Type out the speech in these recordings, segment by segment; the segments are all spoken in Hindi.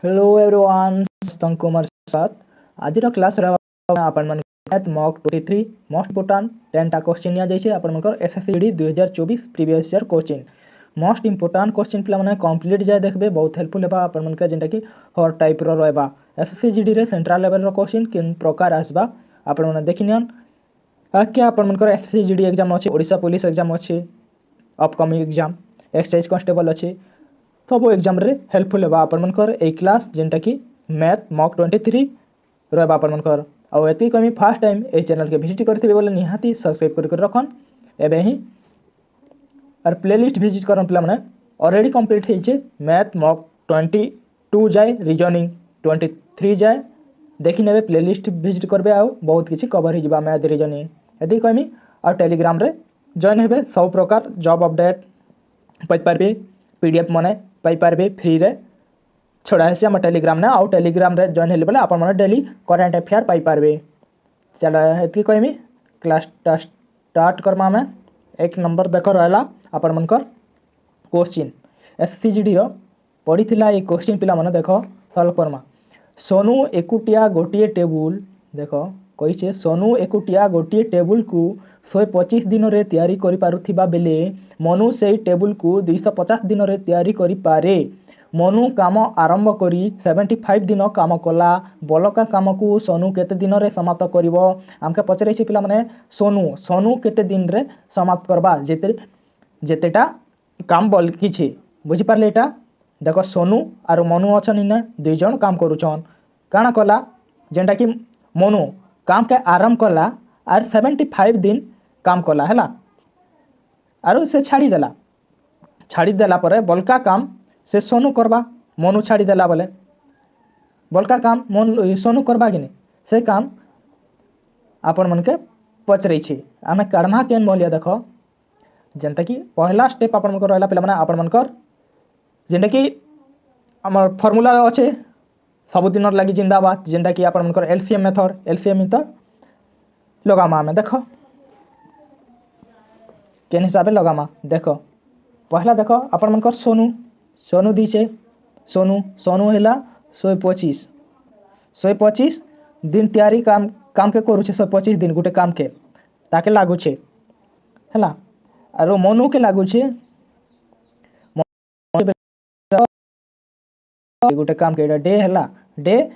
हेलो एवरीवन, संग कुमार साथ आज क्लास आपण मैथ मॉक 23 मोस्ट इम्पोर्टाट 10टा क्वेश्चन निया जाइए आपण SSC 2024 previous year question most important question पे कंप्लीट जाए देखबे बहुत हेल्पफुल है आपण जेनटा कि हर टाइप रहा एसएससी रे सेंट्रल लेवल क्वेश्चन किन प्रकार आसबा आपण मैंने देखी नियन आके आपण एसएससी एग्जाम अच्छे ओडिशा पुलिस एग्जाम अच्छे अपकमिंग एग्जाम एक्साइज कांस्टेबल अच्छे सब एग्जाम रे हेल्पफुल है आपनकर ए क्लास जेनटा कि मैथ मॉक 23 रहा आपनकर आउ एति कमी फर्स्ट टाइम ए चैनल के विजिट करते बोले निहाती सब्सक्राइब कर रखन एबे ही और प्लेलिस्ट विजिट करन प्ला माने ऑलरेडी कंप्लीट होइछे मैथ मॉक 22 जाए रीजनिंग 23 जाए देखि नेबे प्लेलिस्ट विजिट करबे आउ बहुत किछि कवर हो जिबा मैथ रीजनिंग एति कमी और टेलीग्राम रे जॉइन हेबे सब प्रकार जॉब अपडेट पाई पारबे पीडीएफ माने पाई पारबे फ्री रे छोड़ा है हम टेलीग्राम ने आउ टेलीग्राम रे जॉइन हेले बोले आपण माने डेली करंट अफेयर पाई पारबे चलो एति कहमी क्लास स्टार्ट करमा में एक नंबर देख रहला आपण मनकर क्वेश्चन एससीजीडी रो पढ़ीथिला ए क्वेश्चन पिला माने देखो सॉल्व करमा सोनू एकुटिया गोटिए टेबुल देखो कहिछे सोनू एकुटिया गोटिए टेबुल को 125 दिन रे तैयारी करि पारुथिबा बेले मनु सेई टेबुल को 250 दिन रे तैयारी करि पारे मनु काम आरंभ करी 75 दिन काम कला बलका काम को सोनू केते दिन रे समाप्त करिवो हमके पचरे छै पिला माने सोनू केते दिन रे समाप्त करबा जेतेटा काम बल किछि बुझि पारले एटा देखो सोनू आरो मनु अछन ने दुई जन काम करूछन काना कला जेंटा कि मनु काम के आरंभ कला आर 75 दिन काम कला हैला आरो से छाड़ी देला परे बलका काम से सोनू करबा मनु छाड़ी देला बोले बलका काम सोनू करबा कि नहीं से काम आपण मन के पचरै छी आमे काढना केन बोलिया देखो जेंता कि पहला स्टेप आपण मन को रहला पहला माने आपण मन कर जेंटा कि हमर फार्मूला अच्छे सब दिन लगी जिंदाबाद जेंटा कि आपण मन कर एलसीएम मेथड लगामा में देखो केन हिसाब लगामा देखो पहला देखो आपण मन कर सोनू दीछे सोनू हैला 125 दिन तैयारी काम के करू छे 125 दिन गुटे काम के ताके लागू छे हैला आरो मनु के लागू छे गुटे काम के डे हैला डे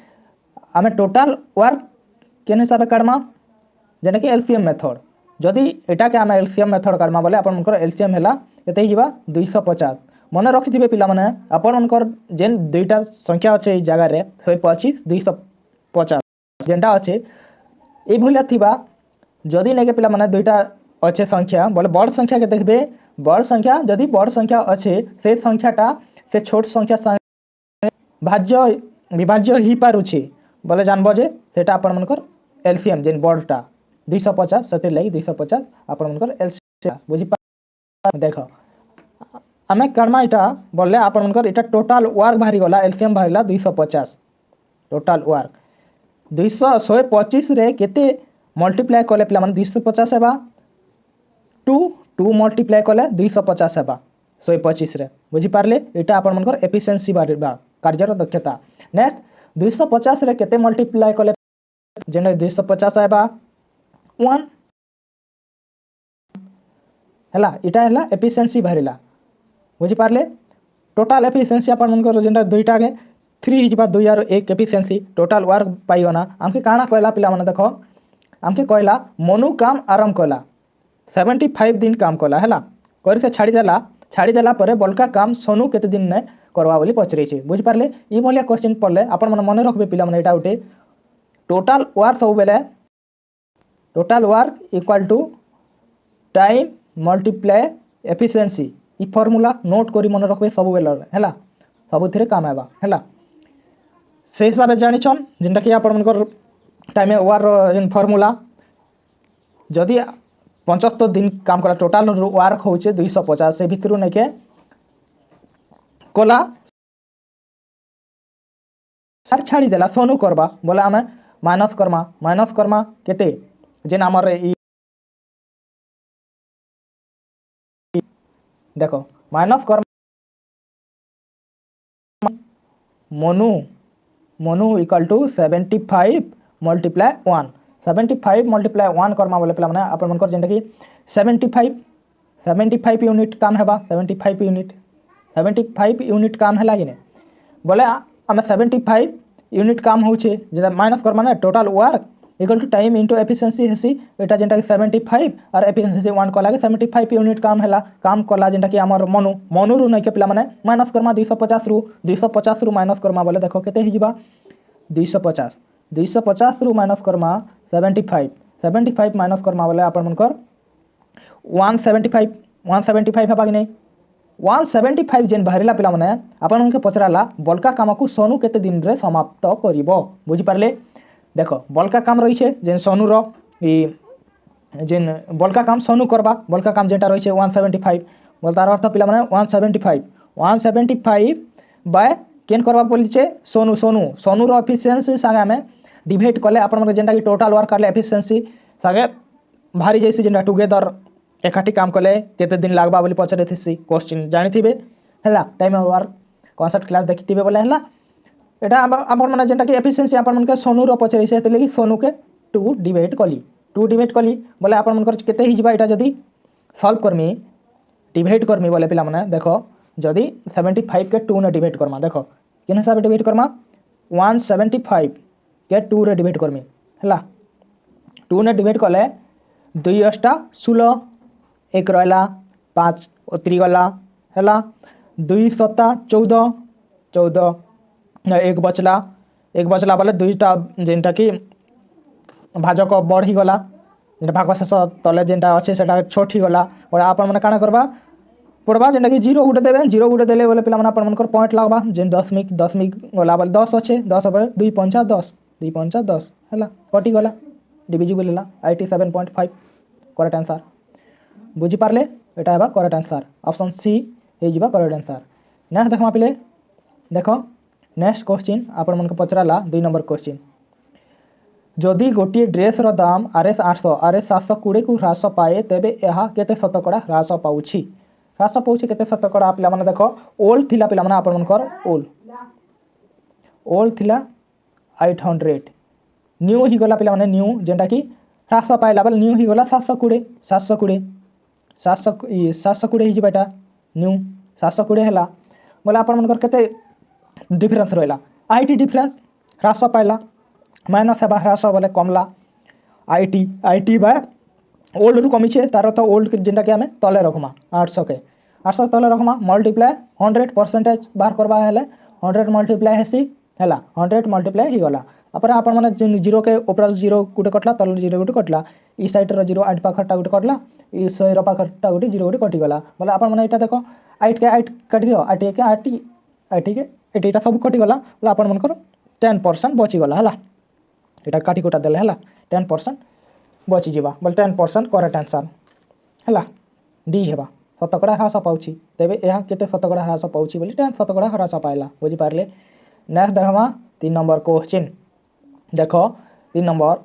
आमे टोटल वर्क केन हिसाब काढमा जेने कि एलसीएम मेथड जदि एटा के आमे एलसीएम मेथड काढमा बोले आपण मनकर एलसीएम हैला एते हिबा 250 मन रखिथिबे पिला माने आपण मनकर जेन दुईटा संख्या अछि ए जगह रे 125 250 जेंटा अछि ए भलिया थिबा जदि नेके पिला माने दुईटा अच्छे संख्या बोले बड़ संख्या के देखबे बड़ संख्या जदि बड़ संख्या अच्छे से संख्याटा से छोट संख्या विभाज्य ही पारुछि बोले जानबो जे सेटा आपण मनकर एलसीएम जेन बड़टा 250 सते लई 250 आपण मनकर एलसीएम बुझि पा देखो आमे कर्मा इटा बोले आपण मनकर इटा टोटल वर्क भारी गला एलसीएम भारीला 250 टोटल वर्क 125 रे केते मल्टीप्लाई कले पिला माने 250 हेबा 2 मल्टीप्लाई कले 250 हेबा 125 रे बुझि पारले एटा आपण मनकर एफिशिएंसी बारिबा कार्यर दक्षता नेक्स्ट 250 रे केते मल्टीप्लाई कले जेने 250 आबा 1 हैला इटा हैला एफिशिएंसी भरिला बुझि पारले टोटल एफिशिएंसी अपन मनकर जेंटा दुईटा के 3 हिजबा 2 और 1 एफिशिएंसी टोटल वर्क पाइयोना हमके काना कहला पिला माने देखो हमके कहला मनु काम आरंभ कला 75 दिन काम कला हैला कर से छाड़ी देला परे बलका काम सोनू केते दिन ने करवा बोली पचरे छे बुझि पारले ई भलिया क्वेश्चन पढ़ले आपण मन रखबे पिला माने एटा उठे टोटल वर्क सब बेले total work equal to time multiply efficiency ई फार्मूला नोट करी मन रखबे सब बेले हैला सब थिरे काम आबा हैला से हिसाब जानि छन जेंटा कि आपण मनकर टाइम ओवर जेन फार्मूला जदि 75 दिन काम कला टोटल वर्क होचे 250 से भितरु नै के कोला सर छाड़ी देला सोनू करबा बोला हमें माइनस करमा केते जेन हमर ई देखो माइनस कर मनु मनु इक्वल टू 75 मल्टीप्लाए 1 75 मल्टीप्लाए 1 करमा बोले पिला माने आपण मनकर जेंटा कि 75 यूनिट काम हेबा 75 यूनिट काम हैला कि ने बोले आम 75 यूनिट काम होचे जेटा माइनस करमा ना total work equal to time into efficiency हेसी एटा जेंटा कि 75 और एफिशिएंसी 1 कला के 75 यूनिट काम हैला काम कला जेंटा कि हमर मनु रु नै के पिला माने माइनस करमा 250 रु माइनस करमा बोले देखो केते हिजिबा 250 रु माइनस करमा 75 माइनस करमा बोले आपण मनकर 175 हेबा कि नहीं 175 जेन बाहरिला पिला माने आपण उनके पचराला बलका काम को सोनू केते दिन रे समाप्त करिवो बुझी पारले देखो बलका काम रही है जेन सोनू रो जेन बलका काम सोनू करबा बलका काम जेटा रही है 175 बोल तार अर्थ पिला माने 175 बाय केन करबा बोली छे सोनू रो एफिशिएंसी संगे में डिवाइड करले आपण मन जेंटा कि टोटल वर्क करले एफिशिएंसी संगे भारी जैसे जेंटा टुगेदर एकाठी काम कले केते दिन लागबा बोली पचरे थिसी क्वेश्चन जानि थिबे हैला time of work concept class देखिथिबे बोले हैला एटा आपण माने जेंटा कि एफिशिएंसी आपण मन के सोनू रो पचरे से तले कि सोनू के 2 डिवाइड कली बोले आपण मन कर केते हि जिबा एटा जदी सॉल्व करमी डिवाइड करमी बोले पिला माने देखो जदी 75 के 2 ने डिवाइड करमा देखो केन हिसाब से डिवाइड करमा 175 के 2 रे डिवाइड करमी हैला 2 ने डिवाइड कले 2 8 16 एक रहा 5 3 गला है 2 7 14 एक बचला बोले 2टा जेनटा कि भाजक बढ़ी गला जेनटा भाग शेष तले जेनटा अच्छे से छोट ही गला और आपण मैंने काना करबा पड़वा जेनटा कि 0 गुटे देबे 0 गुटे देले बोले पिला माने आपण मनकर पॉइंट लागबा जेन 10 गला बोले 10 अच्छे 10 बोले 2 5 10 हैला कटि गला डिविजिबल हैला IT 7.5 करेक्ट आंसर बुझी पारले एटा हेबा करेक्ट आंसर ऑप्शन सी हे जिबा करेक्ट आंसर नेक्स्ट देखमा पिले देखो नेक्स्ट क्वेश्चन आपण मन के पचराला 2 नंबर क्वेश्चन जदि गोटे ड्रेस रो दाम RS 800 RS 720 को ह्रास पाए तेबे एहा केते शतकड़ा ह्रास पाउछि केते शतकड़ा पिला माने देखो ओल्ड थिला पिला माने आपण मन कर ओल्ड थिला 800 न्यू ही गला पिला माने न्यू जेंटा कि ह्रास पाइला बेल न्यू ही गला 720 ही जिबाटा न्यू 720 हैला बोले आपण मनकर केते डिफरेंस रहला IT डिफरेंस ह्रास पाइला माइनस हेबा ह्रास बोले कमला IT बाय ओल्ड रु कमी छे तार तो ओल्ड जेंटा कि हमें तले रखमा 800 तले रखमा मल्टीप्लाई 100% बाहर करबा हेले 100 मल्टीप्लाई हेसी हैला 100 मल्टीप्लाई ही गला अपरे आपण माने जीरो के ऊपर 0 गुटे कटला तले 0 गुटे कटला ई साइड रो 0 8 पाखरटा गुटे कटला ई 100 रो पाखरटा गुटे 0 गुटे कटि गला बोले आपण माने एटा देखो 8 के 8 काटि दियो 8 के 8 के एटा सब कटि गला बोले आपण मनकर 10% बची गला हैला एटा काटि कोटा देले हैला 10% बची जिबा बोले 10% करेक्ट आंसर हैला डी हेबा शतकड़ा ह्रास पाउछि तेबे एहा केते शतकड़ा ह्रास पाउछि बोली 10 शतकड़ा ह्रास पाइला बुझि पारले नेक्स्ट देखमा 3 नंबर क्वेश्चन देखो 3 नंबर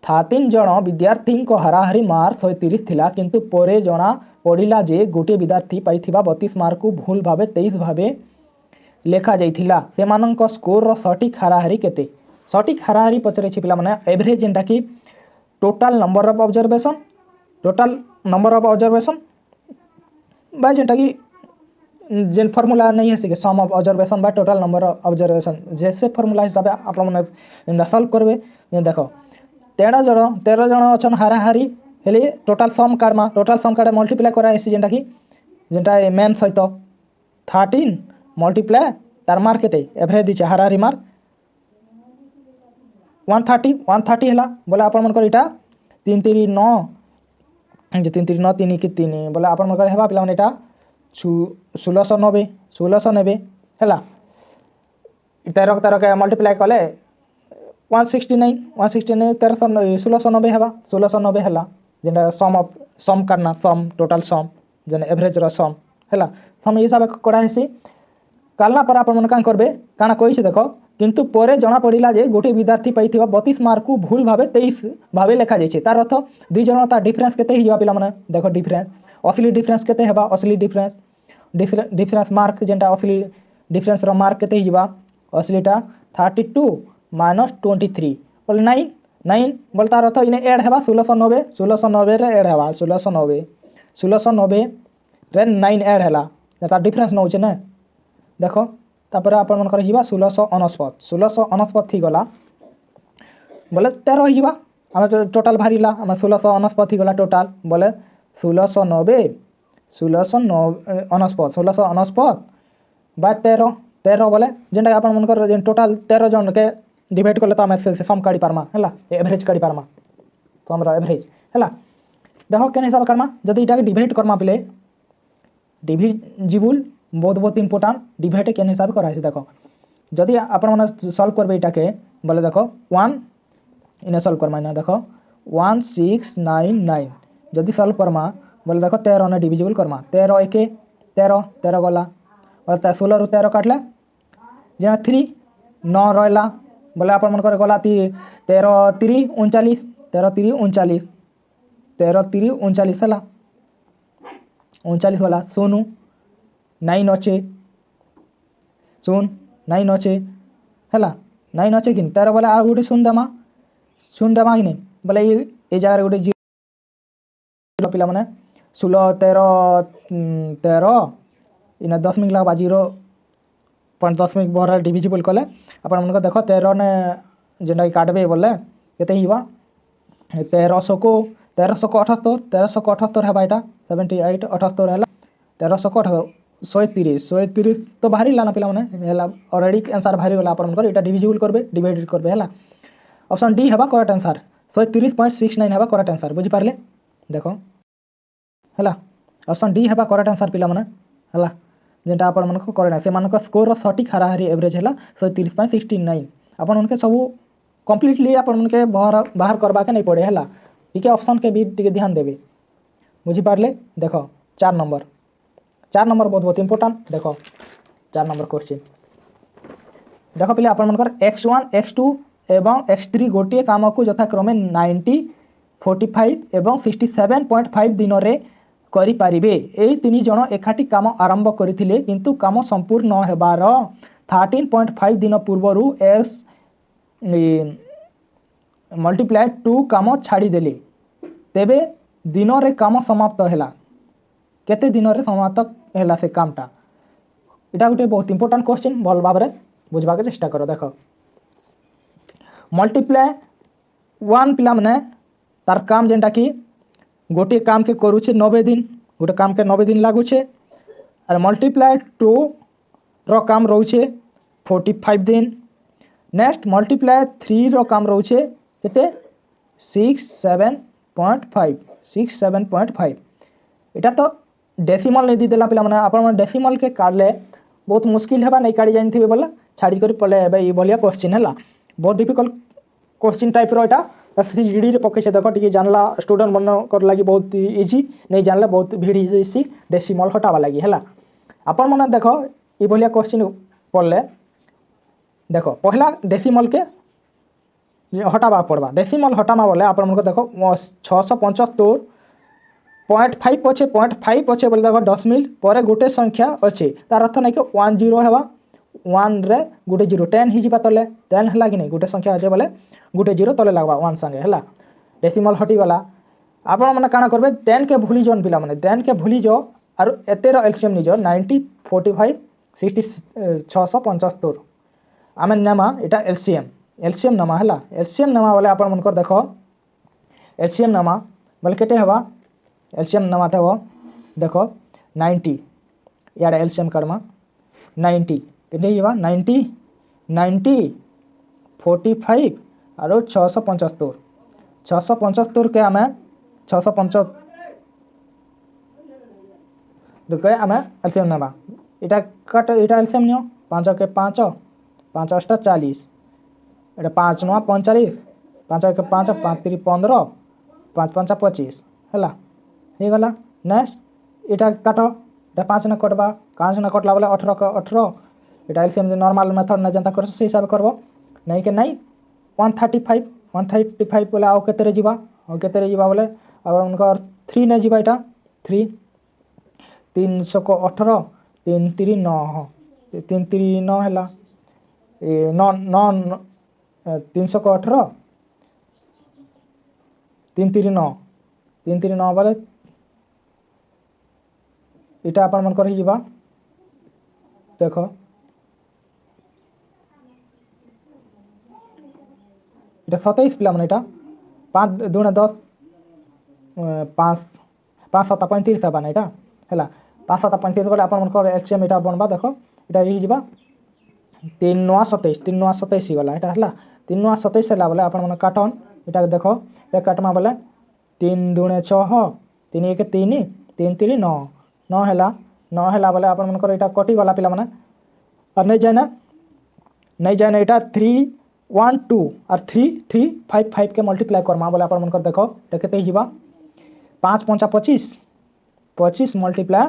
3 जण विद्यार्थी को हाराहारी मार्क 130 थिला किंतु परे जणा पड़िला जे गोटे विद्यार्थी पाइथिबा 32 मार्क को भूल भावे 23 भावे लेखा जाइथिला सेमानंक स्कोर रो सटीक हाराहारी केते सटीक हाराहारी पचरे छि पिला माने एवरेज जेंटा कि total number of observation by जेंटा कि जेन फार्मूला नहीं है से sum of observation by total number of observation जैसे फार्मूला हिसाब आप मैंने सॉल्व करबे देखो 13 जण अछन हाराहारी हेले टोटल सम कार्ड मल्टीप्लाई करा एसी जेंटा मेन सहित 13 मल्टीप्लाई तार मार्क केते एवरेज दिचे हाराहारी मार्क 130 हैला बोले आपण मन कर इटा 3 3 9 जे 3 3 9 3 के 3 बोले आपण मन कर हेबा पिला माने इटा 1690 हैला 13 के मल्टीप्लाई कले 169 1690 हेबा 1690 हैला जेंटा सम करना सम टोटल सम जेन एवरेज रो सम हैला सम हिसाब करा हेसी कालना पर आपण मन का करबे काना कहि छै देखो किंतु परे जना पड़िला जे गोटे विद्यार्थी पाइथिबा 32 मार्क को भूल भावे 23 भावे लेखा जाय छै तार अर्थ दुई जण ता डिफरेंस केते हिबा पिला माने देखो डिफरेंस असली डिफरेंस केते हेबा असली डिफरेंस मार्क जेंटा असली डिफरेंस रो मार्क केते हिबा असलीटा 32 माइनस 23 बोले 9 9 बोले तार अर्थ इने एड हेबा 1690 रे एड हेबा 1690 रे 9 एड हैला तार डिफरेंस नौचे ना देखो तापर आपण मन कर हिबा 1669 थी गला बोले 13 हिबा हम टोटल भारीला हम 1669 थी गला टोटल बोले 1690 बाय 13 बोले जेनटा आपण मन कर टोटल 13 जन के डिवाइड करले तो हम से सम काढी पारमा हला एवरेज काढी पारमा तो हमरा एवरेज हला देखो केन हिसाब करमा जदी इटा के डिवाइड करमा पले डिविजिबल बहुत इंपोर्टेंट डिवाइड केन हिसाब कराइसे देखो जदी आपण मन सॉल्व करबे इटा के बोले देखो 1 इने सॉल्व करमा ना देखो 1699 जदी सॉल्व करमा बोले देखो 13 ने डिविजिबल करमा 13 1 13 गला और 16 रु 13 काटले जे 3 9 रहला बोले आपण मन करे गला 13 3 39 हला 39 वाला सोनू 9 अच्छे सुन 9 अच्छे हला 9 अच्छे कि 13 बोले आ गोटे सुन देमा कि नहीं बोले ये जगह गोटे जीरो पिला माने 16 13 इना 10 मिनट लगवा 0.10 मिनट बहर डिविजिबल कले अपन मन को देखो 13 ने जेंडा काटबे बोले केते हिबा 1300 को 1378 है भाईटा 78 78 है 1378 130 तो बाहरी लाना पिला माने हैला ऑलरेडी आंसर बाहरी वाला अपन मन कर एटा डिविजिबल करबे डिवाइडेड करबे हैला ऑप्शन डी हेबा करेक्ट आंसर 130.69 हेबा करेक्ट आंसर बुझी पारले देखो हैला ऑप्शन डी हेबा करेक्ट आंसर पिला माने हैला जेंटा अपन मन को करेक्ट से मन को स्कोर सटीक हाराहारी एवरेज हैला 130.69 अपन मन के सब कंप्लीटली अपन मन के बाहर करबा के नहीं पड़े हैला ठीक है ऑप्शन के भी टिके ध्यान देबे बुझी पारले देखो 4 नंबर बहुत इंपोर्टेंट देखो 4 नंबर क्वेश्चन देखो पहले अपन मन कर x1 x2 एवं x3 गोटे काम को यथाक्रमे 90 45 एवं 67.5 दिन रे करि पारिबे ए तीन जण एकाठी काम आरंभ करथिले किंतु काम संपूर्ण न हेबार 13.5 दिन पूर्वरु x मल्टीप्लाई 2 काम छाड़ी देले तेबे दिन रे काम समाप्त हैला केते दिन रे समाप्त हैला से कामटा इटा गोटे बहुत इंपोर्टेंट क्वेश्चन भल भाबरे बुझबा के चेष्टा करो देखो मल्टीप्लाई 1 पिला माने तार काम जेंटा कि गोटे काम के करूछे 90 दिन गोटे काम के 90 दिन लागू छे और मल्टीप्लाई 2 रो काम रहूछे 45 दिन नेक्स्ट मल्टीप्लाई 3 रो काम रहूछे केते 67.5 इटा तो डेसिमल नहीं दी देला पिला माने आपण मन डेसिमल के काढले बहुत मुश्किल हेबा नहीं काढी जानथिबे बोला छाड़ी करी पले एबे ई बोलिया क्वेश्चन हैला बहुत डिफिकल्ट क्वेश्चन टाइप रो इटा एससीजीडी रे पके देखो टिके जानला स्टूडेंट बन कर लागी बहुत इजी नहीं जानले बहुत भीड़ इजी डेसिमल हटावा लागी हैला आपण मन देखो ई बोलिया क्वेश्चन पढ़ले देखो पहला डेसिमल के हटावा पड़वा डेसिमल हटामा बोले आपण मन को देखो 675.5 अच्छे 0.5 अच्छे बोले देखो 10 मिल पर गोटे संख्या अच्छे तार अर्थ नहीं कि 10 हेबा 1 रे गोटे 0 10 ही जिबा तले 10 हला कि नहीं गोटे संख्या अच्छे बोले गोटे 0 तले लगवा 1 संगे हला डेसिमल हटी गला आपण माने काना करबे 10 के भूली जोन पिला माने 10 के भूली जो और एते रो एलसीएम निजो 90 45 60 675 आमे नामा एटा एलसीएम नामा हला एलसीएम नामा बोले आपण मन कर देखो एलसीएम नामा बोले केते हेबा एलसीएम नामा तो देखो 90 यार एलसीएम करमा 90 केते हेबा 90 45 और 675 के आमे 675 के आमे एलसीएम नामा इटा कट इटा एलसीएम नियो 5 के 5 5 8 40 एटा 5 9 45 5 के 5 5 3 15 5 5 25 हला हे गला नेक्स्ट इटा काटो एटा 5 न कटबा 5 न कटला बोले 18 के 18 एटा एलसीएम नॉर्मल मेथड न जनता कर से हिसाब करबो नहीं के नहीं 135 बोले आओ केते रे जीवा बोले अब उनका 3 ने जीवा इटा 3 300 को 18 3 3 9 3 3 9 हला नौ नौ 318 3 9 बोले इटा अपन मन कर हिजबा देख 27 पिला मन इटा 5 2 10 5 5 7 35 हेबा ना इटा हैला 5 7 35 बोले अपन मन कर एलसीएम इटा बनबा देख इटा हिजबा 3 9 27 3 9 27 ही गला इटा हैला 3 9 27 हैला बोले अपन मन काटन इटा देख ए काटमा बोले 3 2 6 3 1 3 3 3 9 9 हैला बोले अपन मन कर इटा कटि गला पिला माने और नहीं जाए ना इटा 3 1 2 और 3 3 5 5 के मल्टीप्लाई करमा बोले अपन मन कर देखो केते हिबा 5 5 25 25 मल्टीप्लाई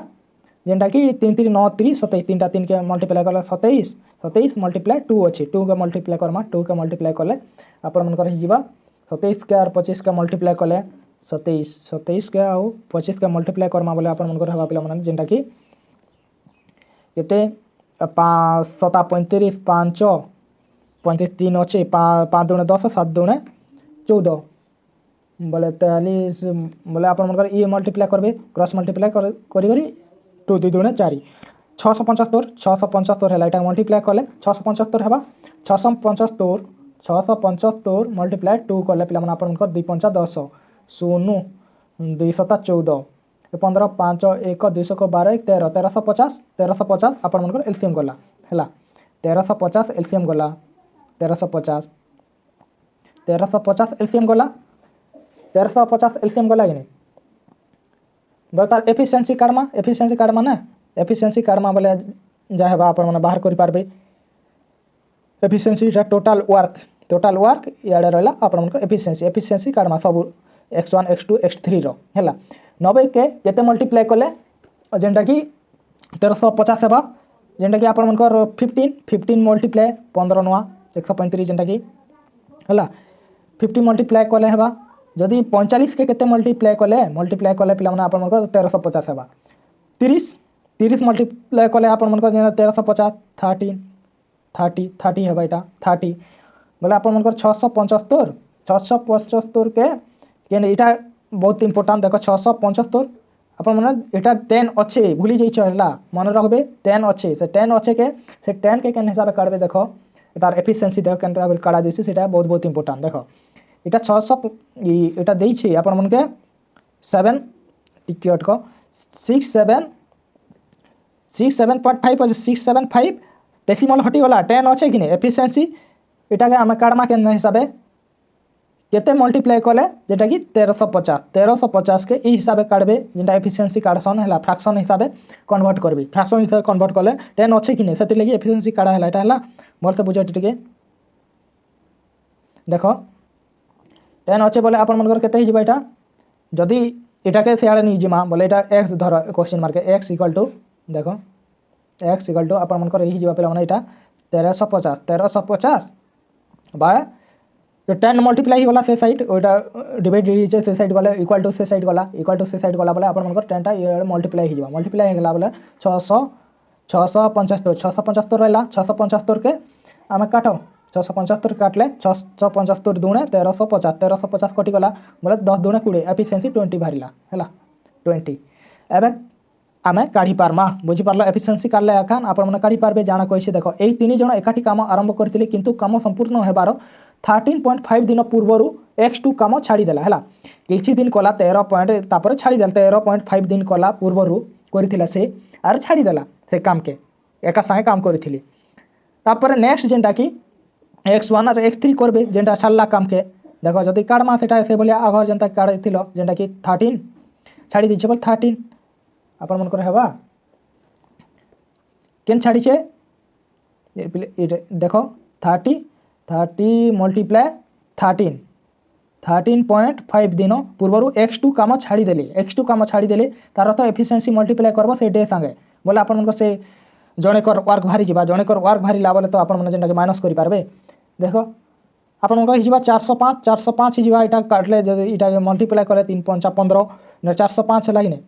जेनटा कि 3 3 9 3 27 3 टा 3 के मल्टीप्लाई कले 27 27 मल्टीप्लाई 2 अछि 2 के मल्टीप्लाई करमा 2 के मल्टीप्लाई कले अपन मन कर हिबा 27 के और 25 के मल्टीप्लाई कले 27 27 के और 25 के मल्टीप्लाई करमा बोले अपन मन कर हवा पिला मन जेनटा कि केते 5 7 35 5 35 3 अच्छे 5 2 10 7 2 14 बोले 43 बोले अपन मन कर ये मल्टीप्लाई करबे क्रॉस मल्टीप्लाई करी 2 2 2 4 675 हैला इटा मल्टीप्लाई कले 675 हेबा 675 मल्टीप्लाई 2 कले पिला मन अपन मन कर 2 5 10 0 2 7 14 15 5 1 212 13 1350 अपन मन कर एलसीएम गला हैला 1350 एलसीएम गला 1350 एलसीएम गला 1350 एलसीएम गला कि नहीं बोले तार एफिशिएंसी काढमा ना एफिशिएंसी काढमा बोले जा हेबा अपन मन बाहर करि पारबे एफिशिएंसी टोटल वर्क याडे रहला अपन मन एफिशिएंसी काढमा सब x1 x2 x3 रो हैला 90 के केते मल्टीप्लाई कले जेंटा कि 1350 हेबा जेंटा कि अपन मन कर 15 मल्टीप्लाई 15 9 135 जेंटा कि हैला 50 मल्टीप्लाई कले हेबा जदि 45 के केते मल्टीप्लाई कले पिला मन अपन मन कर 1350 हेबा 30 मल्टीप्लाई कले अपन मन कर 1350 30 हेबा इटा 30 बोले अपन मन कर 675 के केन इटा बहुत इंपोर्टेंट देखो 675 अपन मन इटा 10 अच्छे भूली जाई छला मन रखबे 10 अच्छे से 10 अच्छे के से 10 के केन हिसाब काटबे देखो इटार एफिशिएंसी देखो केन काटा दिसी सेटा बहुत इंपोर्टेंट देखो इटा 600 इटा देई छी अपन मन के 7 टिकट को 67.5 675 डेसिमल हटी गला 10 अच्छे कि नहीं एफिशिएंसी इटा के हम काटमा के हिसाबे केते मल्टीप्लाई कले जेटा कि 1350 के ई हिसाबे काटबे जेटा एफिशिएंसी काटसन हैला फ्रैक्शन हिसाबे कन्वर्ट करबे फ्रैक्शन हिसाबे कन्वर्ट कले 10 अच्छे कि नहीं सेति लगी एफिशिएंसी काटा हैला एटा हैला मोर से बुझे टिके देखो 10 अच्छे बोले अपन मन कर केते हिजबा एटा जदी एटा के सेयाले नि जिमा बोले एटा x धर question mark x equal to देखो x इक्वल टू अपन मन कर हिजबा पेला मन एटा 1350 बाय तो 10 मल्टीप्लाई ही गला से साइड ओटा डिवाइड रीचे से साइड गला इक्वल टू से साइड गला बोले अपन मन कर 10 टा मल्टीप्लाई ही जबा मल्टीप्लाई हे गला बोले 675 रहला 675 के हम काटो 675 काटले 675 दुणे 1350 कटि गला बोले 10 दुणे 20 एफिशिएंसी 20 बाहरिला हैला 20 एबे आमे काढी पारमा बुझी पारलो एफिशिएंसी काढले अखान अपन मन काढी पारबे जाना कहिसे देखो एई तीन जण एकाठी काम आरंभ करथिले किंतु काम संपूर्ण हेबारो 13.5 दिन पूर्वरु x2 काम छाड़ी देला हैला किछि दिन कला 13 पॉइंट तापर छाड़ी देला 13.5 दिन कला पूर्वरु करथिला से आर छाड़ी देला से काम के एका संगे काम करथिले तापर नेक्स्ट जेंटा कि x1 और x3 करबे जेंटा छल्ला काम के देखो जदी काडमा सेटा से बोलिया आगर जेंटा काढथिलो जेंटा कि 13 छाड़ी दिछे बोल 13 अपन मन करे हेबा केन छाड़ी छे देखो 30 मल्टीप्लाई 13.5 दिन पूर्व x2 काम छाड़ी देले तार तो एफिशिएंसी मल्टीप्लाई करबो से डे संगे बोले अपन मन को से जणे कर वर्क भारी जिबा जणे कर वर्क भारी ला बोले तो अपन मन जेंटा के माइनस करि पारबे देखो अपन मन को हिजबा 405 हिजबा इटा काटले जदी इटा के मल्टीप्लाई करे 3 5 15 ने 405 हला कि नै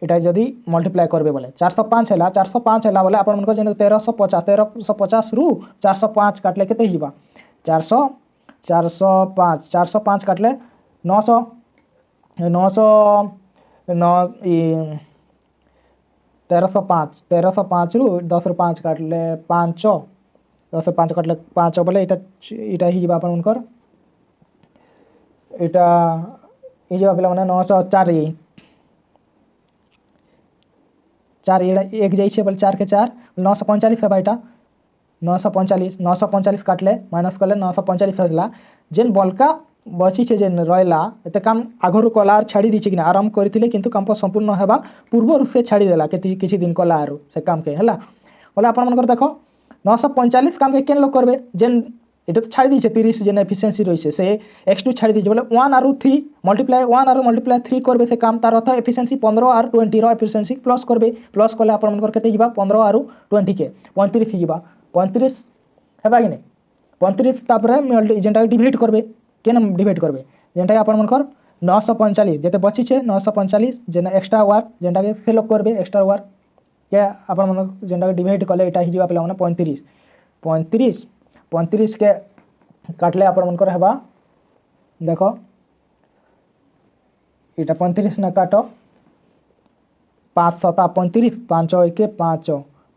इटा जदि मल्टीप्लाई करबे बोले 405 है 405 है बोले आपण मन जेन 1350 रु 405 काटले केते हिबा 405 काटले 900 1305 रु 10 रु 5 काटले 5 10 रु 5 काटले 5 बोले इटा हिबा आपण मनकर इटा हिबा पिला माने 904 चार एक जाइए बोले 4 के 4 945 है इटा 945 काटले माइनस कले 945 होगा जेन बलका बची छे जेन रहा एते काम आगरू कलार छाड़ी दीचे कि आरंभ करथिले किंतु काम संपूर्ण हेबा पूर्व से छाड़ी देला किछि दिन कलार से काम के हला बोले आपण मनकर देखो 945 काम के केन लोग करबे जेन এটা তো ছাড়ি দিয়েছে 30 যেন এফিসিয়েন্সি রয়েছে সে x2 ছাড়ি দিয়েছে বলে 1 আর 3 মল্টিপ্লাই 1 আর মল্টিপ্লাই 3 করবে সে কাম তার অর্থ এফিসিয়েন্সি 15 আর 20 র এফিসিয়েন্সি প্লস করবে প্লস কলে আপন মনकर কেতে ଯିବା 15 আর 20 के 35 ଯିବା 35 হেবা কি নাই 35 তারপরে যেটা ডিভাইড করবে কেন ডিভাইড করবে যেটা আপন মনकर 945 যেতে বচিছে 945 যেন এক্সট্রা ওয়ার যেটাকে সেলক করবে এক্সট্রা ওয়ার কে আপন মন যেটা ডিভাইড কলে এটা হি ଯିବା পিলা মানে 35 के काटले आपण मनकर हेबा देखो इटा 35 ना काटो 5 7 35 5 1 5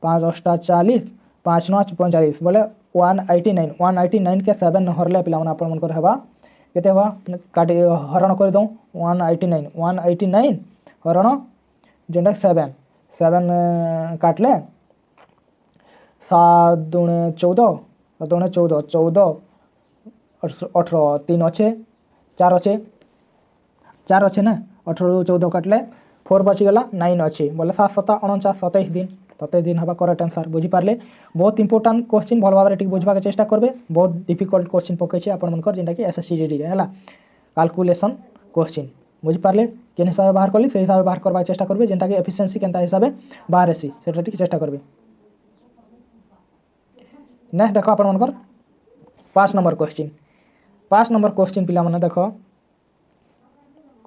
5 8 40 5 9 45 बोले 189 के 7 हरले पिला मन आपण मनकर हेबा केते हेबा काटी हरण कर दऊ 189 हरण जेंडा 7 काटले 7 दूने 14 14 14 18 3 अच्छे 4 अच्छे ना 18 14 काटले 4 बचीगला 9 अच्छे बोले 7 7 49 27 दिन हवा करेक्ट आंसर बुझी पारले बहुत इंपोर्टेंट क्वेश्चन भल भाव टिक बुझवा के चेष्टा करबे बहुत डिफिकल्ट क्वेश्चन पकई आपण मनकर जेंटा कि एसएससीडी रे हला कैलकुलेशन क्वेश्चन बुझी पारले केन हिसाब बाहर करली से हिसाब बाहर करबा चेष्टा करबे जेंटा कि एफिशिएंसी केनता हिसाब बाहर एसी सेटा टिक चेष्टा करबे नेक्स्ट देखो आपण मनकर 5 नंबर क्वेश्चन पिला माने देखो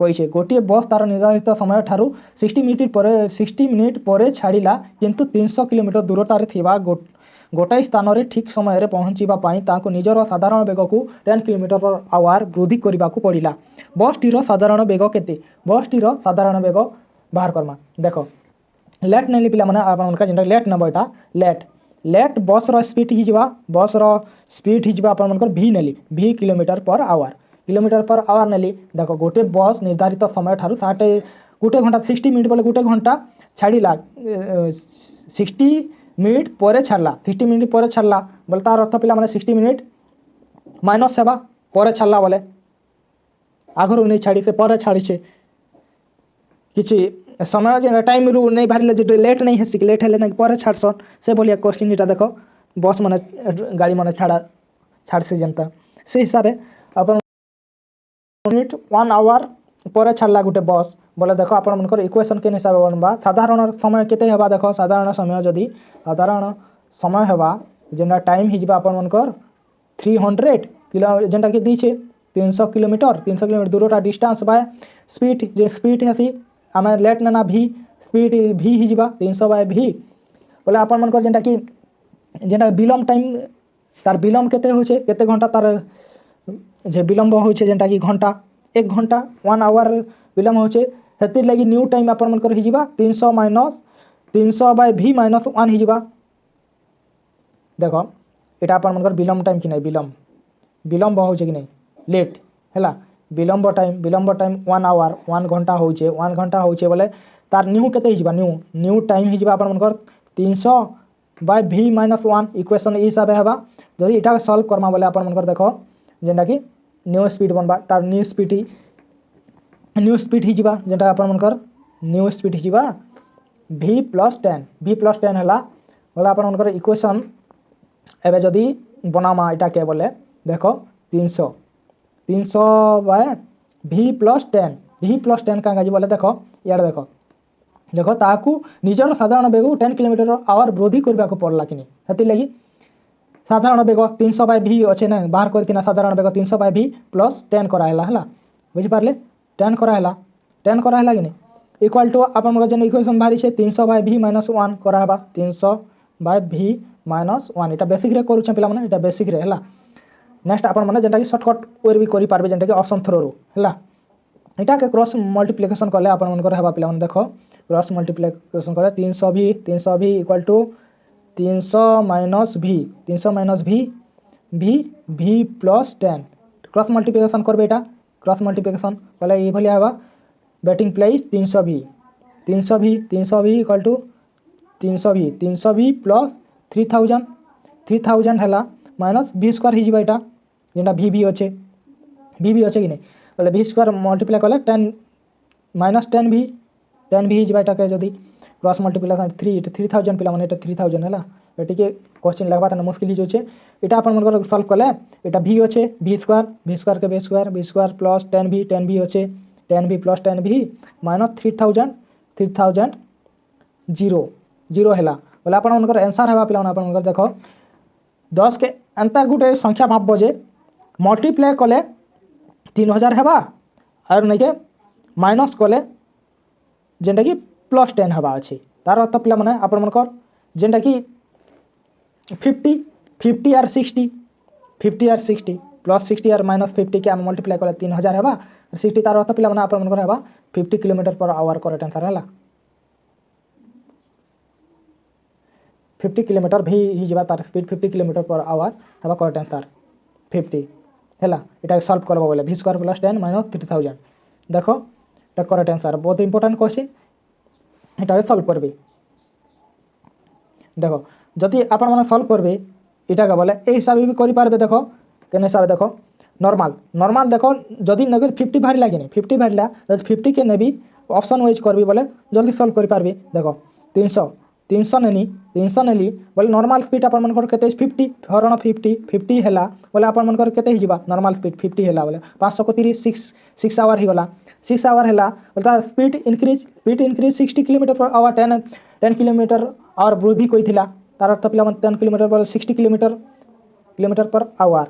कही गोटे बस तार निर्धारित समय ठारू 60 मिनिट पर छाड़िला किंतु 300 किलोमीटर दूरतार थिबा गोटाई स्थान रे ठीक समय रे पहुँचीबा पाई ताको निजर साधारण बेग को 10 किलोमीटर पर आवर वृद्धि करने को पड़िला बस टीर साधारण बेग केते बस टीर साधारण बेग बाहर करमा देखो लेट नेली पिला माने आपण मनका जेंटा लेट नंबर एटा लेट बस रो स्पीड ही जिबा अपन मनकर v नेली v किलोमीटर पर आवर नेली देखो गोटे बस निर्धारित समय ठारू साटे गोटे घंटा 60 मिनिट बोले गोटे घंटा छाड़िला 60 मिनिट पर छाड़ला बोले तार अर्थ पिला माने 60 मिनिट माइनस सेवा पर छाड़ला बोले आगरू नहीं छाड़ी से पर छाड़ी छे किछि समय जे टाइम रू नहीं बाहर जे लेट नहीं है लेट है नहीं पर छाड़सन से बोलिया क्वेश्चन इटा देखो बस माने गाड़ी माने छाड़ से जनता से हिसाब है अपन मिनिट 1 आवर पर छाड़ला गोटे बस बोले देखो अपन मनकर इक्वेशन के हिसाब बनबा साधारण समय केते हेबा देखो साधारण समय हेबा जेना टाइम ही जिबा अपन मनकर 300 किलो जेंटा के दीछे 300 किलोमीटर दूरटा डिस्टेंस बाय स्पीड हेसी आम लेट ना भी स्पीड भी ही जिबा 300 बाय भी बोले अपन मनकर जेंटा विलम्ब टाइम तार विलम्ब केते होछे केते घंटा तार जे विलम्ब होछे जेंटा कि घंटा 1 घंटा 1 आवर विलम्ब होछे हेतिर लागि न्यू टाइम अपन मनकर ही जिबा 300 बाय भी माइनस 1 ही जिबा देखो एटा अपन मनकर विलम्ब टाइम कि नहीं विलम्ब होछे कि नहीं लेट हैला विलम्ब टाइम 1 आवर 1 घंटा होछे बोले तार न्यू केते हिजबा न्यू टाइम हिजबा अपन मनकर 300 बाय v माइनस 1 इक्वेशन हिसाब हेबा जदि इटा सॉल्व करमा बोले अपन मनकर देखो जेंटा कि न्यू स्पीड बनबा तार न्यू स्पीड हिजबा जेंटा अपन मनकर न्यू स्पीड हिजबा v प्लस 10 हैला बोले अपन मनकर इक्वेशन एबे जदि बनामा इटा के बोले देखो 300 बाय v प्लस 10 का बोले देखो यार देखो ताकू निजर साधारण बेग 10 किलोमीटर आवर वृद्धि करबा को पड़ला कि नहीं हेति लगी साधारण बेग 300 बाय v अच्छे ना बाहर करतिना साधारण बेग 300 बाय v प्लस 10 कराइला हला बुझी पारले 10 कराइला कि नहीं इक्वाल टू आपन जेन इक्वेशन बाहरी छे 300/v-1 कराबा 300/v-1 एटा बेसिक रे करूछ पिला माने एटा बेसिक रे हला। नेक्स्ट आपन माने जेंटा कि शॉर्टकट वे भी करि पारबे जेंटा कि ऑप्शन थ्रो रो हला। एटा के क्रॉस मल्टीप्लिकेशन करले आपन मनकर हेबा पिला माने देखो क्रॉस मल्टीप्लिकेशन करे 300v equal to 300 - v 300 - v plus 10 cross multiplication करबे एटा क्रॉस मल्टीप्लिकेशन कले ई भलिया हेबा बैटिंग प्लेस 300v equal to 300v plus 3000 हैला माइनस v स्क्वायर ही जीवा एटा जेंटा v अच्छे कि नहीं बोले v स्क्वायर मल्टीप्लाई कले 10 माइनस 10v जीवा एटा के जदी क्रॉस मल्टीप्लिकेशन 3000 पिला माने एटा 3000 हैला एटी के क्वेश्चन लगबा त मुश्किल ही जोचे एटा अपन मनकर सॉल्व कले एटा v अच्छे v स्क्वायर के v स्क्वायर प्लस 10v अच्छे 10v प्लस 10v माइनस 3000 0 हैला बोले अपन मनकर आंसर हेबा पिला अपन मनकर देखो 10 के अंता गुटे संख्या भाव बजे मल्टीप्लाई कले 3000 हेबा और नहीं के माइनस कले जेंटा कि प्लस 10 हेबा अछि तार अर्थ पिला माने अपन मनकर जेंटा कि 50 और 60 प्लस 60 और माइनस 50 के हम मल्टीप्लाई कले 3000 हेबा और 60 तार अर्थ पिला माने अपन मनकर हेबा 50 km/h करेक्ट आंसर हैला 50 km भी ही जीवा तार स्पीड 50 km/h हेबा करेक्ट आंसर 50 हैला एटा सॉल्व करबो बोले v स्क्वायर प्लस 10 माइनस 3000 देखो एटा करेक्ट आंसर बहुत इंपोर्टेंट क्वेश्चन एटा सॉल्व करबे देखो जदि आपण माने सॉल्व करबे एटा का बोले ए हिसाब भी करि पारबे देखो केने हिसाब देखो नॉर्मल देखो जदि नगर 50 भारी लागे नहीं 50 भारी ला 50 के नेबी ऑप्शन वाइज करबी बोले जल्दी सॉल्व करि पारबे देखो 300 नेली बोले नॉर्मल स्पीड अपन मन कर केते 50 हरण 50 हैला बोले अपन मन कर केते ही जीवा नॉर्मल स्पीड 50 हैला बोले 500 को 30 6 आवर ही गला 6 आवर हैला बोलता स्पीड इंक्रीज 60 km/h 10 km/h वृद्धि कोई थिला तार अर्थ पिला 10 km बोले 60 km/h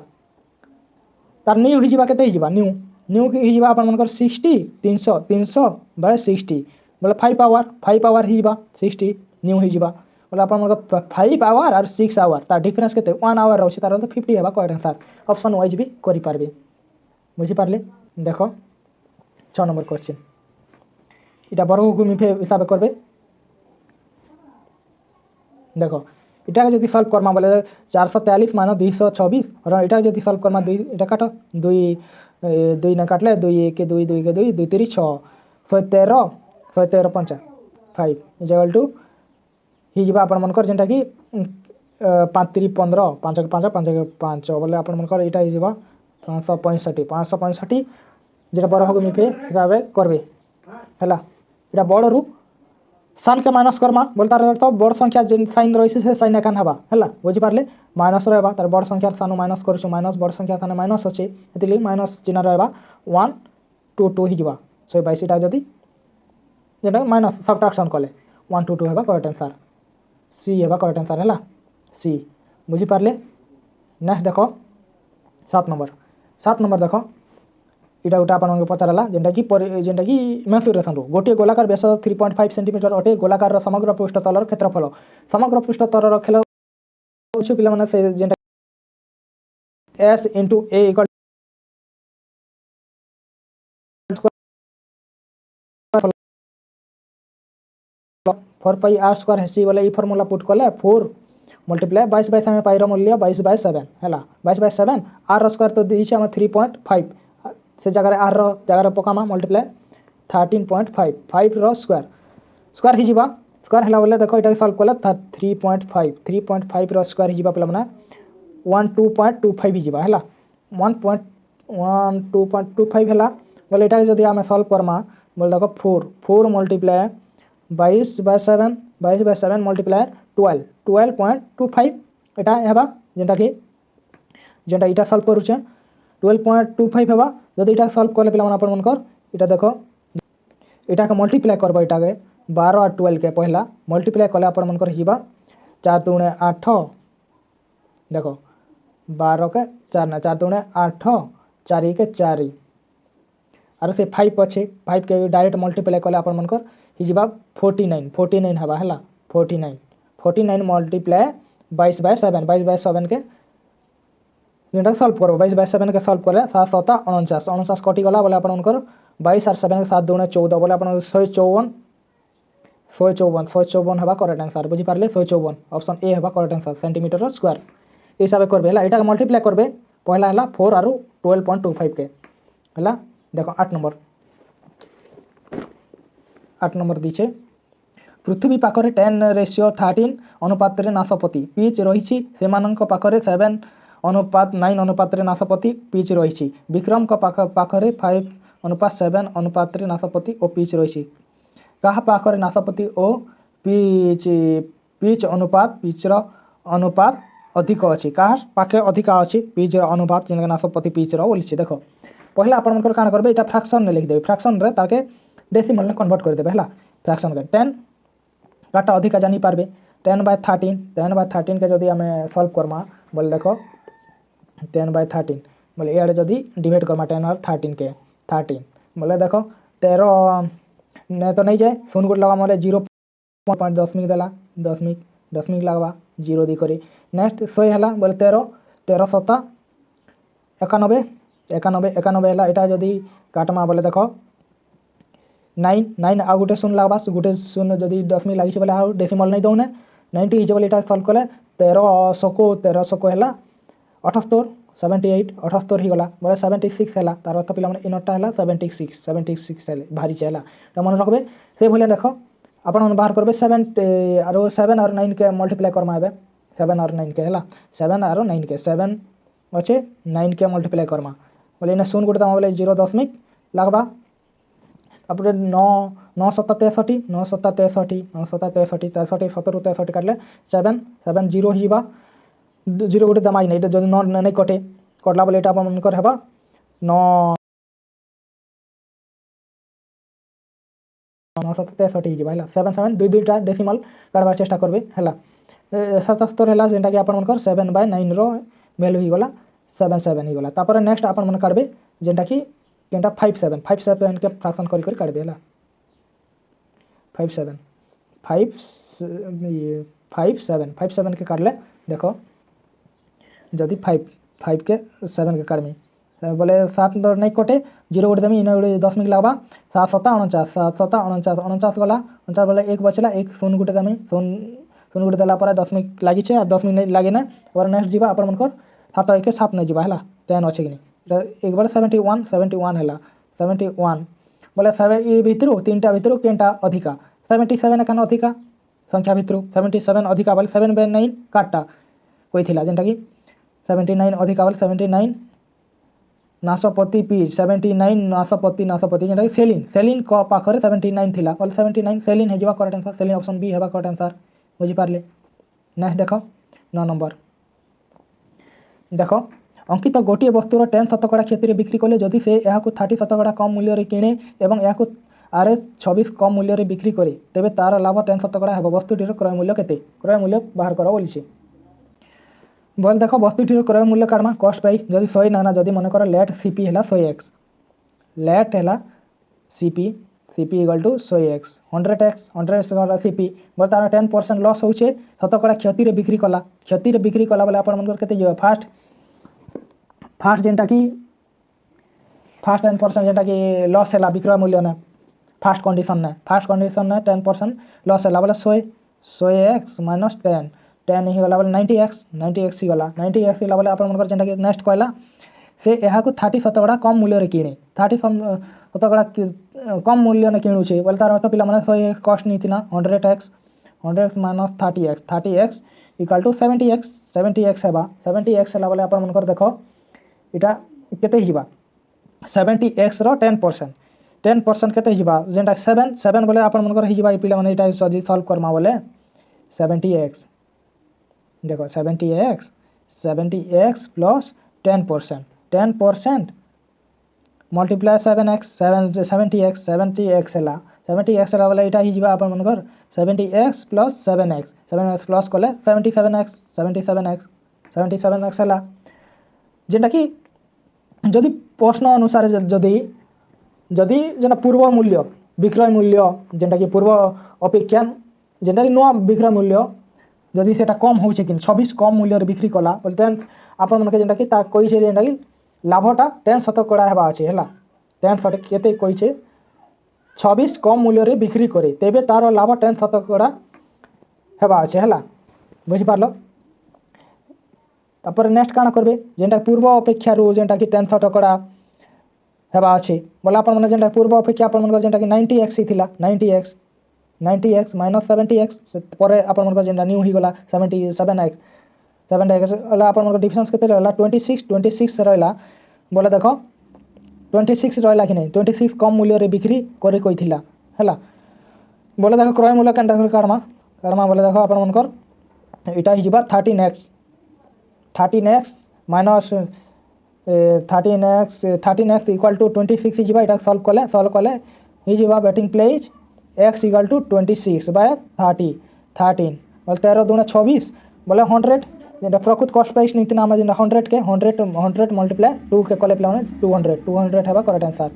तार न्यू ही जीवा केते ही जीवा न्यू ही जीवा अपन मन कर 60 300/60 बोले 5 आवर ही जीवा 60 न्यू ही जीवा बोले अपन मन 5 आवर और 6 आवर तार डिफरेंस केते 1 आवर रहछि तार 50 हेबा करेक्ट आंसर ऑप्शन वाइज भी करि पारबे बुझि पारले देखो 6 नंबर क्वेश्चन इटा वर्ग को मिफे हिसाब करबे देखो इटा के जदि सॉल्व करमा बोले 443 - 226 और इटा जदि सॉल्व करमा 2 इटा काटो 2 ना काटले 2 1 2 2 के 2 2 3 6 113 5 5 इक्वल टू ही जीवा अपन मनकर जेंटा कि 5 3 15 5 के 5 5 के 5 बोले अपन मनकर इटा ही जीवा 565 जेटा बड़ होग मिफे हिसाब करबे हैला इटा बड़ रु सान के माइनस करमा बोलता अर्थ बड़ संख्या जेन साइन रहिसे से साइन एकान हबा हैला बुझि पारले माइनस रहबा तार बड़ संख्या सानु माइनस करछु माइनस बड़ संख्या सानु माइनस अछि एतिली माइनस चिन्ह रहबा 1 2 2 ही जीवा सो 22 टा जदी जेटा माइनस सब्ट्रैक्शन कले 1 2 2 हेबा करेक्ट आंसर सी हेबा करेक्ट आंसर हैला सी बुझि पारले नेक्स्ट देखो 7 नंबर देखो इटा उटा अपन पचारला जेंटा कि मेंसुरेशन रो गोटे गोलाकार व्यास 3.5 सेंटीमीटर अटे गोलाकार रो समग्र पृष्ठतलर क्षेत्रफल समग्र पृष्ठतलर खेल होछ पिला माने से जेंटा s * a = 4 pi r square हेसी बोले ई फार्मूला पुट करले 4 मल्टीप्लाई 22 में पाई रो मूल्य 22/7 हैला 22/7 r स्क्वायर तो दी छै हम 3.5 से जगह पकामा मल्टीप्लाई 13.5 5 रो स्क्वायर ही जीवा स्क्वायर हैला बोले देखो एटा सॉल्व करले 3.5 रो स्क्वायर ही जीवा पला माने 12.25 ही जीवा हैला 12.25 हैला बोले एटा जदी हम सॉल्व करमा बोले देखो 4 मल्टीप्लाई 22/7 मल्टीप्लाई 12.25 एटा हेबा जेंटा इटा सॉल्व करूचे 12.25 हेबा जदि इटा सॉल्व करले पिला अपन मन कर इटा देखो इटा के मल्टीप्लाई करबो इटा के 12 और 12 के पहला मल्टीप्लाई करले अपन मन कर हिबा 4 दूने 8 देखो 12 के 4 ना 4 दूने 8 4 के 4 आर से 5 अच्छे 5 के डायरेक्ट मल्टीप्लाई कले आपण मनकर हिजबा 49 49 हवा हला 49 49 मल्टीप्लाई 22/7 22/7 के जेटा सॉल्व करबो 22/7 के सॉल्व करे 7 7 49 49 कटि गला बोले आपण मनकर 22 और 7 के 7 2 14 बोले आपण 154 हवा करेक्ट आंसर बुझी पारले 154 ऑप्शन ए हवा करेक्ट आंसर सेंटीमीटर स्क्वायर हिसाब करबे हला एटा मल्टीप्लाई करबे पहला हला 4 और 12.25 के हला देखो 8 नंबर दीछे पृथ्वी पाखरे 10:13 अनुपात रे नाशपति पिच रही सेमानंक पाखरे 7:9 अनुपात रे नाशपति पिच रही विक्रम का पाखरे 5:7 अनुपात रे नाशपति और पिच रही कहा पाखरे नाशपति ओ पिच अनुपात अधिक अच्छी कहा पाखे अधिक अच्छी पिच अनुपात जिनका नाशपति पिच बोली देख पहले आपण काण करेंगे यहाँ फ्रैक्शन में लिखिदेवे फ्रैक्शन रे ताके डेसिमल में कन्वर्ट करदेवे है फ्रैक्शन के 10 काटा अधिका जानी पारबे 10/13 के जदि आम सल्व करमा बोले देख 10/13 बोले इे जदि डिवाइड करमा 10 और 13 के 13 बोले देख 13 ने तो नहीं जाए शून्य गुट लगा बोले 0.10 देला 10 लगवा 0 दी करी नेक्स्ट 100 है बोले 13 7 91 है यहाँ जदि काटमा बोले देख 9 आ गोटे शून्य लगवा गोटे शून्य जदि 10 लगी बोले आउ डेसिमल नहीं दौने 90 हिजे बोले यहाँ सल्व कले 1300 है 78 78 78 ही गला बोले 76 है तार अर्थ पिला इनटा है 76 भारी है मन रखबे से भाया देख आपण बाहर करबे 7 और 9 के मल्टीप्लाई करमा एबे 7 और 9 के है 7 और 9 के 7 अच्छे 9 के मल्टीप्लाई करमा बोले इन्हें शून्य गुट बोले 0.0 लगवा तापर 9 7 63 9 7 63 9 7 63 63 17 63 काटले 7 0 हिबा 0 गुटे दमाई नहीं जब नहीं कटे कटला बोले यहाँ मनकर हेबा 9 7 63 हिबा है 7 7 2 2टा डेसिमल काटवा चेष्टा करबे है 77 है जेनटा कि आपण मनकर 7/9 रो वैल्यू ही गला 7 ही गला तापर नेक्स्ट आपण मन काटबे जेनटा कि केनटा 57 के फ्रैक्शन करी काटबे है 57 के काटले देखो जदि 5 के 7 के काटमी बोले 7 नहीं कटे 0 गोटे देमी इन्हें 10 लगवा 7 7 49 गला 49 बोले 1 बचला 1 शून्य गोटे देमी शून्य गोटे देला 10 लगी और 10 नहीं लगे ना और नेक्स्ट जीवा अपन मनकर 7 1 7 नहीं जीवा है 10 अच्छे कि नहीं एक बार 71 है 71 बोले 7 ये भितर 3टा भितर केनटा अधिका 77 एखान अधिका संख्या भितर 77 अधिका बोले 7/9 काटा कोई थिला जेनटा कि 79 अधिका बोले 79 नाशपति पिच 79 नाशपति जेनटा कि सेलिन को पाखरे 79 थिला बोले 79 सेलिन है करेक्ट आंसर सेलिन ऑप्शन बी है करेक्ट आंसर बुझी पारले नेक्स्ट देखो 9 नंबर देखो अंकित गोटे वस्तुर 10 शतकड़ा क्षति बिक्री कले जदि से यहाँ 30 शतकड़ा कम मूल्य किणे और यहाँ आर 26 कम मूल्य बिक्री करे तेबे तार लाभ 10 शतकड़ा है वस्तुटीर क्रय मूल्य केते क्रय मूल्य बाहर कर बोली बोल देख वस्तुटीर क्रय मूल्य काटमा कॉस्ट प्राइस जदि 100 ना जदि मन कर लेट सीपी है 100x लेट है CP equal to 100x 100x CP बोले तार 10% लॉस होचे शतकड़ा क्षति बिक्री कला बोले आप केते फास्ट जेनटा कि फास्ट 10% जेनटा कि लॉस है विक्रय मूल्य ने फास्ट कंडीशन ने 10% लॉस है बोले 100x माइनस 10 ही गला बोले 90x ही गला 90x ही बोले आप जेनटा कि नेक्स्ट कहला से यहाँ 30 शतकड़ा कम मूल्य किणे 30 शतकड़ा कम मूल्य ने किणुचे बोले तार अर्थ पिला माने 100 कॉस्ट नहीं थी ना 100x minus 30x equal to 70x है 70x है बोले आप देख इटा केते हिबा 70x रो 10% केते हिबा जेनटा 7 बोले आपण मनकर हिबा पिला माने इटा सजी सॉल्व करमा बोले 70x देखो 70x प्लस 10% मल्टीप्लाई 70x है बोले इटा हिबा आपण मनकर 70x प्लस 7x प्लस कले 77x है जेनटा कि जदि प्रश्न अनुसार जदि जदि जेना पूर्व मूल्य विक्रय मूल्य जेनटा कि पूर्व अपेक्षा जेनटा कि नुआ विक्रय मूल्य जदि सेटा कम होउछे कि 26 कम मूल्य रे बिक्री कला बोलते आपन मन के जेनटा कि ता कहि छे जेनटा कि लाभटा 10% हेबा अछि हला 10% केते कहि छे 26 कम मूल्य रे बिक्री करे तेबे तार लाभ 10% हेबा अछि हला बुझि पारलो। तापर नेक्स्ट काना करबे जेनटा पूर्व अपेक्षा रो जेनटा कि 10% हेबा अछि बोला अपन मन जेनटा पूर्व अपेक्षा अपन मन जेनटा कि 90x थिला 90x माइनस 70x परे अपन मन जेनटा न्यू ही गला 7x होला अपन मन डिफरेंस केते रहला 26 रहला बोले देखो 26 रहला कि नहीं 26 कम मूल्य रे बिक्री करे कोइ थिला हला बोले देखो क्रय मूल्य केनटा कारमा बोले देखो अपन मन इटा ही जिबा 13x minus 13x equal to 26 जिबा इटा सॉल्व कले ही जिबा बैटिंग प्लेज x इक्वल टू 26 बाय 13 बोले 13 दूना 26 बोले 100 जेटा प्रकृत कॉस्ट प्राइस नीति नाम जेटा 100 के 100 मल्टीप्लाई 2 के कले प्ले 200 हेबा करेक्ट आंसर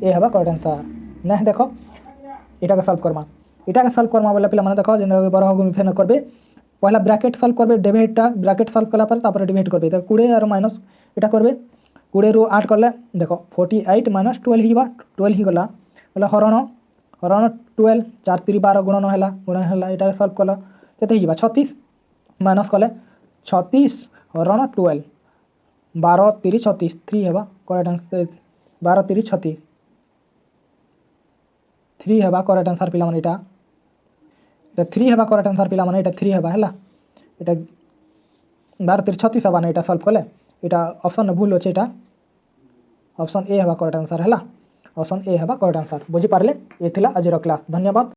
ए हेबा करेक्ट आंसर नेक्स्ट देखो इटा के सॉल्व करमा बोले पिला माने देखो जेना बरा हो फेन करबे पहला ब्रैकेट सॉल्व करबे डिवाइडटा ब्रैकेट सॉल्व कला पर तापर डिवाइड करबे तो 20 और माइनस इटा करबे 20 रो 8 करले देखो 48 माइनस 12 हिबा 12 ही गला बोले हरण 12 4 3 12 गुणन होला इटा सॉल्व कला केते हिबा 36 माइनस कले 36 हरण 12 12 3 36 3 हेबा करेक्ट आंसर 12 3 36 3 हेबा करेक्ट आंसर पिला माने इटा 3 हेबा करेक्ट आंसर पिला माने इटा 3 हेबा हला इटा 12 3 36 हेबा ना इटा सॉल्व कले इटा ऑप्शन भूल होचे इटा ऑप्शन ए हेबा करेक्ट आंसर हला ऑप्शन ए हेबा करेक्ट आंसर बुझी पारले ए थिला आजिर क्लास धन्यवाद।